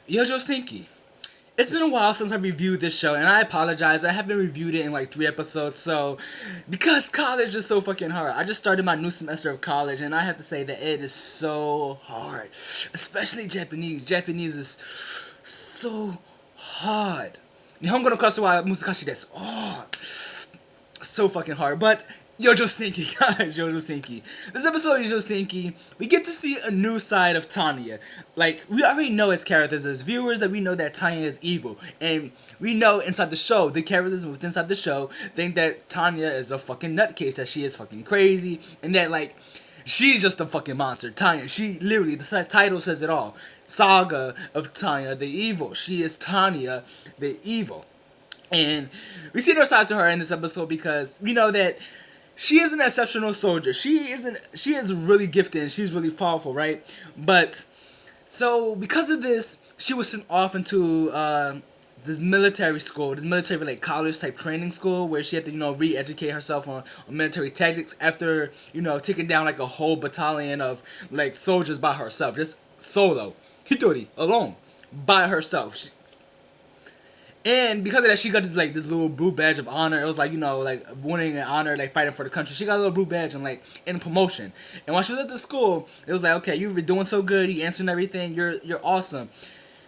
Youjo Senki. It's been a while since I reviewed this show, and I apologize. I haven't reviewed it in like 3 episodes, so because college is so fucking hard. I just started my new semester of college, and I have to say that it is so hard, especially Japanese. Japanese is so hard. 日本語のクラスは難しいです。Oh, so fucking hard. But Youjo Senki, guys, Youjo Senki. This episode of Youjo Senki, we get to see a new side of Tanya. Like, we already know as characters, as viewers, that we know that Tanya is evil. And we know inside the show, the characters within inside the show think that Tanya is a fucking nutcase, that she is fucking crazy, and that, like, she's just a fucking monster. Tanya, she literally, the title says it all. Saga of Tanya the Evil. She is Tanya the Evil. And we see their side to her in this episode because we know that she is an exceptional soldier. She is really gifted and she's really powerful, right? But so because of this, she was sent off into this military school, this military like college type training school where she had to, re-educate herself on military tactics after, taking down like a whole battalion of like soldiers by herself, just solo, Hitori, alone, by herself. And because of that, she got this little blue badge of honor. It was like, like winning an honor, like fighting for the country. She got a little blue badge and like in promotion. And while she was at the school, it was like, okay, you've been doing so good, you answering everything, you're awesome.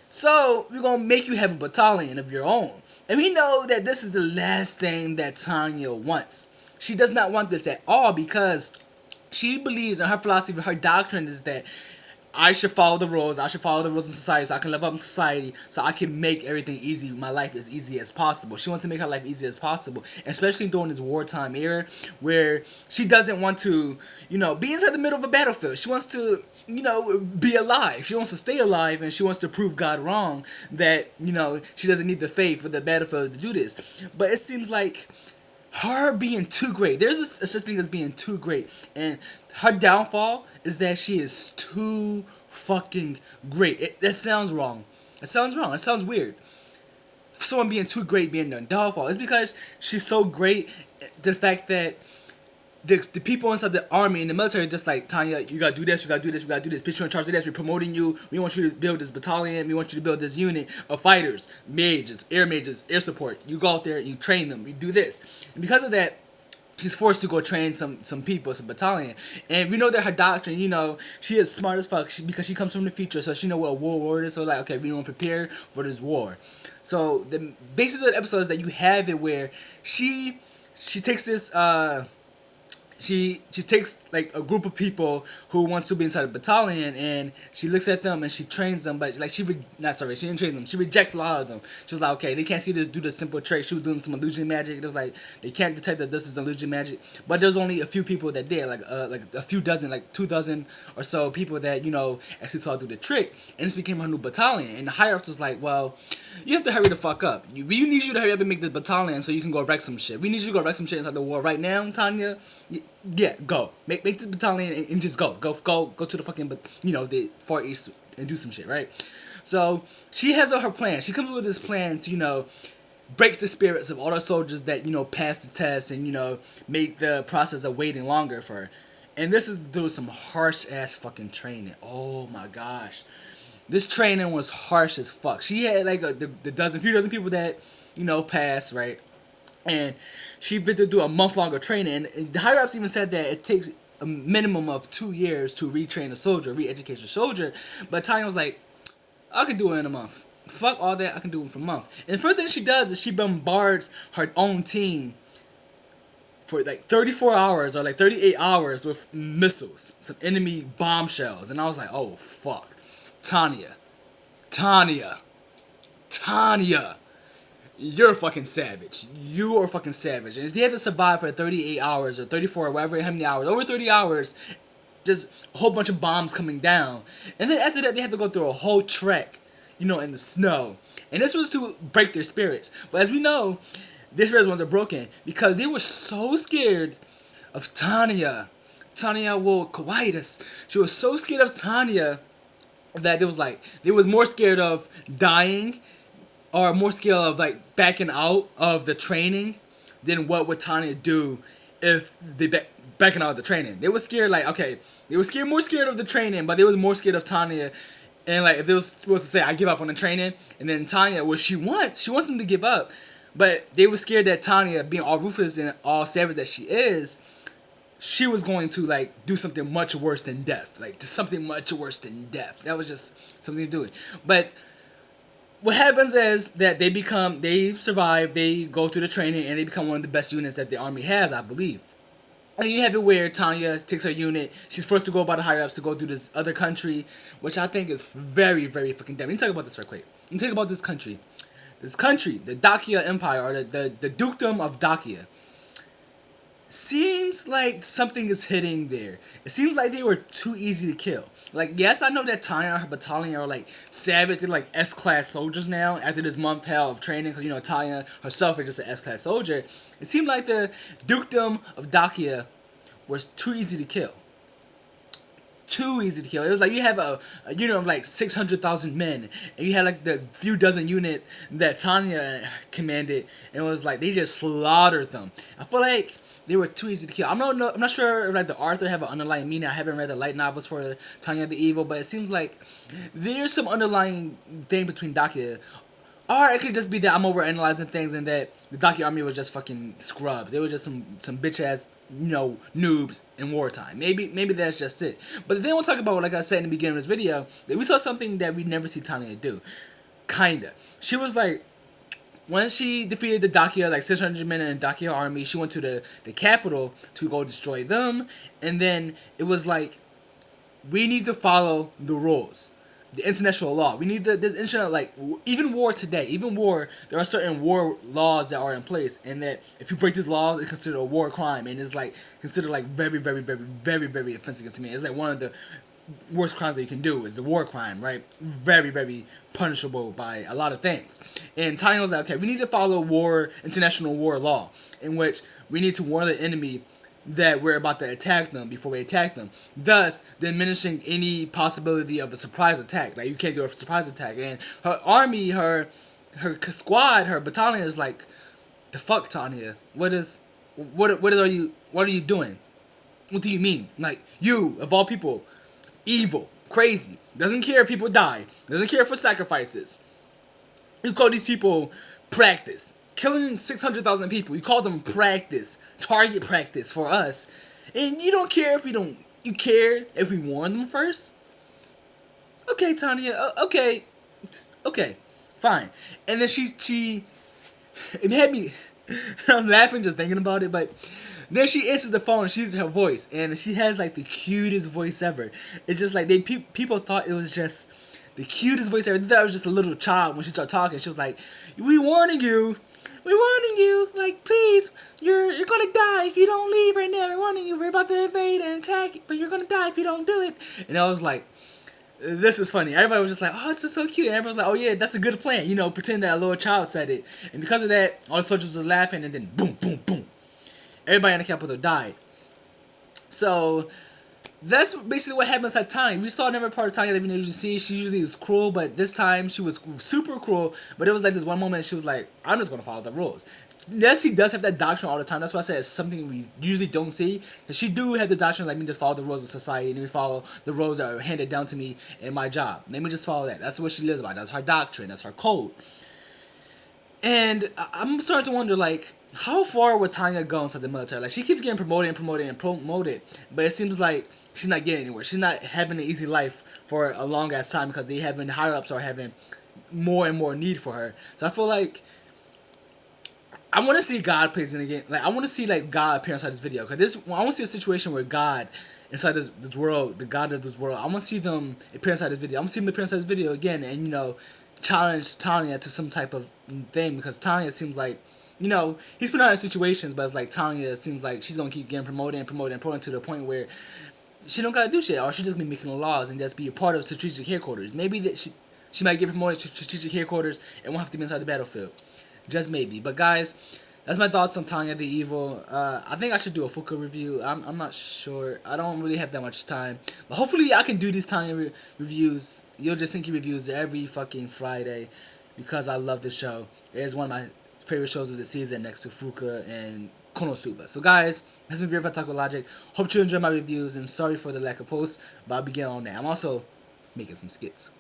So we're gonna make you have a battalion of your own. And we know that this is the last thing that Tanya wants. She does not want this at all because she believes in her philosophy, her doctrine is that I should follow the rules. I should follow the rules in society so I can live up in society so I can make everything easy. My life as easy as possible. She wants to make her life easy as possible. And especially during this wartime era where she doesn't want to, be inside the middle of a battlefield. She wants to, be alive. She wants to stay alive and she wants to prove God wrong that, she doesn't need the faith for the battlefield to do this. But it seems like her being too great. There's a such thing as being too great, and her downfall is that she is too fucking great. That sounds wrong. It sounds wrong. It sounds weird. Someone being too great being the downfall. It's because she's so great. The fact that the people inside the army and the military are just like, Tanya, you gotta do this, you gotta do this, you gotta do this. Put you in charge of this. We're promoting you. We want you to build this battalion. We want you to build this unit of fighters, mages, air support. You go out there and you train them. You do this. And because of that, she's forced to go train some people, some battalion. And we know that her doctrine, she is smart as fuck because she comes from the future, so she know what a war is. So like, okay, we don't prepare for this war. So the basis of the episode is that you have it where she takes this she takes like a group of people who wants to be inside a battalion and she looks at them and she trains them, but like she didn't train them, she rejects a lot of them. She was like, okay, they can't see this, do the simple trick. She was doing some illusion magic. It was like they can't detect that this is illusion magic, but there's only a few people that did, like a few dozen, like 2 dozen or so people that actually saw do the trick, and this became her new battalion. And the higher ups was like, well, you have to hurry the fuck up. We need you to hurry up and make this battalion so you can go wreck some shit. We need you to go wreck some shit inside the war right now, Tanya. Yeah, go. Make the battalion and just go to the fucking, the Far East and do some shit, right? So she has her plan. She comes with this plan to, break the spirits of all the soldiers that, pass the test and, make the process of waiting longer for her. And this is through some harsh ass fucking training. Oh my gosh. This training was harsh as fuck. She had like few dozen people that, passed, right? And she been to do a month longer training. And the higher ups even said that it takes a minimum of 2 years to retrain a soldier, re-educate a soldier. But Tanya was like, I could do it in a month. Fuck all that, I can do it for a month. And the first thing she does is she bombards her own team for like 34 hours or like 38 hours with missiles, some enemy bombshells. And I was like, oh fuck. Tanya. You're a fucking savage. You are a fucking savage. And they had to survive for 38 hours or 34 or whatever, how many hours, over 30 hours, just a whole bunch of bombs coming down. And then after that, they had to go through a whole trek, in the snow. And this was to break their spirits. But as we know, their spirits ones are broken because they were so scared of Tanya. Tanya will kawaii. She was so scared of Tanya that it was like they was more scared of dying or more scared of like backing out of the training than what would Tanya do if they backing out of the training. They were scared, like, okay, they were more scared of the training, but they was more scared of Tanya And like if they was supposed to say I give up on the training, and then Tanya, what she wants him to give up, but they were scared that Tanya, being all ruthless and all savage that she was going to like do something much worse than death, like just something much worse than death. That was just something to do it. But what happens is that they survive, they go through the training, and they become one of the best units that the army has, I believe. And you have it where Tanya takes her unit. She's forced to go by the higher ups to go through this other country, which I think is very, very fucking damn. Let me talk about this right quick. Let me talk about this country. This country, the Dacia Empire, or the Dukedom of Dacia. Seems like something is hitting there. It seems like they were too easy to kill. Like, yes, I know that Tanya and her battalion are like savage. They're like S-class soldiers now after this month hell of training. Because, you know, Tanya herself is just an S-class soldier. It seemed like the Dukedom of Dacia was too easy to kill. Too easy to kill. It was like you have a unit of like 600,000 men, and you had like the few dozen unit that Tanya commanded, and it was like they just slaughtered them. I feel like they were too easy to kill. I'm not sure if like the author have an underlying meaning. I haven't read the light novels for Tanya the Evil, but it seems like there's some underlying thing between Dacia. Or it could just be that I'm overanalyzing things and that the Dacia army was just fucking scrubs. They were just some bitch ass, you know, noobs in wartime. Maybe that's just it. But then we'll talk about, like I said in the beginning of this video, that we saw something that we never see Tanya do. Kinda. She was like, when she defeated the Dacia, like 600 men in the Dacia army, she went to the capital to go destroy them. And then it was like, we need to follow the rules. The international law. We need this international, like, even war today, there are certain war laws that are in place, and that if you break these laws, it's considered a war crime, and it's like considered like very, very, very, very, very offensive against me. It's like one of the worst crimes that you can do is the war crime, right? Very, very punishable by a lot of things. And Tanya was like, okay, we need to follow international war law, in which we need to warn the enemy that we're about to attack them before we attack them, thus diminishing any possibility of a surprise attack. Like, you can't do a surprise attack. And her army, her squad, her battalion is like, the fuck, Tanya? What are you doing? What do you mean? Like, you, of all people, evil, crazy, doesn't care if people die, doesn't care for sacrifices. You call these people practice. Killing 600,000 people, you call them practice, target practice for us, and you don't care if you care if we warn them first? Okay, Tanya, okay, fine. And then it had me, I'm laughing just thinking about it, but then she answers the phone and she uses her voice, and she has like the cutest voice ever. It's just like people thought it was just the cutest voice ever. They thought it was just a little child when she started talking. She was like, we're warning you, like, please, you're gonna die if you don't leave right now. We're warning you, we're about to invade and attack, but you're gonna die if you don't do it. And I was like, this is funny. Everybody was just like, oh, this is so cute. And everybody was like, oh yeah, that's a good plan. You know, pretend that a little child said it. And because of that, all the soldiers were laughing, and then boom, boom, boom. Everybody in the capital died. So that's basically what happens at Tanya. We saw another part of Tanya that we usually see. She usually is cruel, but this time she was super cruel. But it was like this one moment she was like, I'm just going to follow the rules. Yes, she does have that doctrine all the time. That's why I said it's something we usually don't see. Because she do have the doctrine, like, me just follow the rules of society, and we follow the rules that are handed down to me in my job. Let me just follow that. That's what she lives by. That's her doctrine. That's her code. And I'm starting to wonder, like, how far would Tanya go inside the military? Like, she keeps getting promoted, but it seems like she's not getting anywhere. She's not having an easy life for a long ass time because the higher ups are having more and more need for her. So I feel like I want to see God plays in again. Like, I want to see like God appear inside this video, because I want to see a situation where God inside this world, the God of this world, I want to see them appear inside this video. I want to see them appear inside this video again, and, you know, challenge Tanya to some type of thing, because Tanya seems like, you know, he's put her in situations, but it's like Tanya seems like she's gonna keep getting promoted to the point where she don't gotta do shit, or she just be making laws and just be a part of strategic headquarters. Maybe that she might get promoted to strategic headquarters and won't have to be inside the battlefield, just maybe. But guys, that's my thoughts on Tanya the Evil. I think I should do a Fuka review. I'm not sure. I don't really have that much time, but hopefully I can do these Tanya reviews, Youjo Senki reviews, every fucking Friday, because I love this show. It is one of my favorite shows of the season, next to Fuka and Konosuba. So guys, that's been Verified Talk with Logic. Hope you enjoy my reviews, and sorry for the lack of posts, but I'll be getting on that. I'm also making some skits.